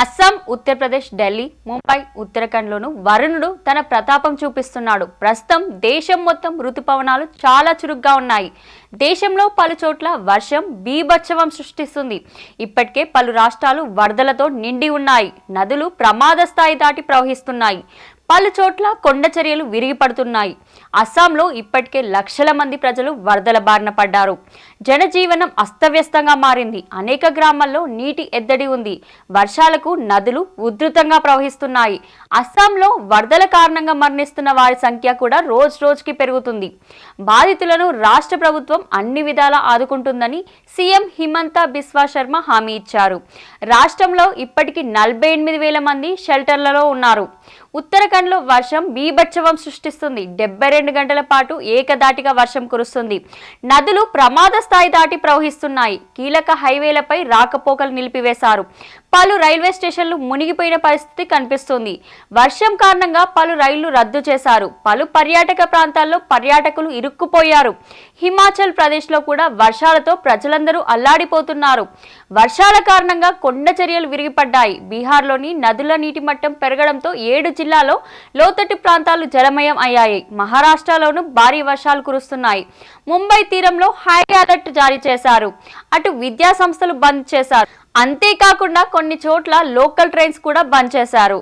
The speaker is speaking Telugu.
అస్సాం, ఉత్తరప్రదేశ్, ఢిల్లీ, ముంబై, ఉత్తరాఖండ్లోనూ వరుణుడు తన ప్రతాపం చూపిస్తున్నాడు. ప్రస్తుతం దేశం మొత్తం ఋతుపవనాలు చాలా చురుగ్గా ఉన్నాయి. దేశంలో పలు చోట్ల వర్షం బీభత్సవం సృష్టిస్తుంది. ఇప్పటికే పలు రాష్ట్రాలు వరదలతో నిండి ఉన్నాయి. నదులు ప్రమాద స్థాయి దాటి ప్రవహిస్తున్నాయి. పలు చోట్ల కొండ చర్యలు విరిగిపడుతున్నాయి. అస్సాంలో ఇప్పటికే లక్షల మంది ప్రజలు వరదల బారిన పడ్డారు. జనజీవనం అస్తవ్యస్తంగా మారింది. అనేక గ్రామాల్లో నీటి ఎద్దడి ఉంది. వర్షాలకు నదులు ఉధృతంగా ప్రవహిస్తున్నాయి. అస్సాంలో వరదల కారణంగా మరణిస్తున్న వారి సంఖ్య కూడా రోజుకి పెరుగుతుంది. బాధితులను రాష్ట్ర ప్రభుత్వం అన్ని విధాలా ఆదుకుంటుందని సీఎం హిమంత బిస్వా శర్మ హామీ ఇచ్చారు. రాష్ట్రంలో ఇప్పటికీ 48,000 మంది షెల్టర్లలో ఉన్నారు. ఉత్తరాఖండ్లో వర్షం బీభత్సవం సృష్టిస్తుంది. 72 గంటల పాటు ఏకదాటిగా వర్షం కురుస్తుంది. నదులు ప్రమాద స్థాయి దాటి ప్రవహిస్తున్నాయి. కీలక హైవేలపై రాకపోకలు నిలిపివేశారు. పలు రైల్వే స్టేషన్లు మునిగిపోయిన పరిస్థితి కనిపిస్తుంది. వర్షం కారణంగా పలు రైళ్లు రద్దు చేశారు. పలు పర్యాటక ప్రాంతాల్లో పర్యాటకులు ఇరుక్కుపోయారు. హిమాచల్ ప్రదేశ్లో కూడా వర్షాలతో ప్రజలందరూ అల్లాడిపోతున్నారు. వర్షాల కారణంగా కొండ చర్యలు విరిగిపడ్డాయి. బీహార్లోని నదుల నీటి మట్టం పెరగడంతో 7 జిల్లాలో లోతట్టు ప్రాంతాలు జలమయం అయ్యాయి. మహారాష్ట్రలోనూ భారీ వర్షాలు కురుస్తున్నాయి. ముంబై తీరంలో హై అలర్ట్ జారీ చేశారు. అటు విద్యా సంస్థలు బంద్ చేశారు. అంతేకాకుండా కొన్ని చోట్ల లోకల్ ట్రైన్స్ కూడా బంద్ చేశారు.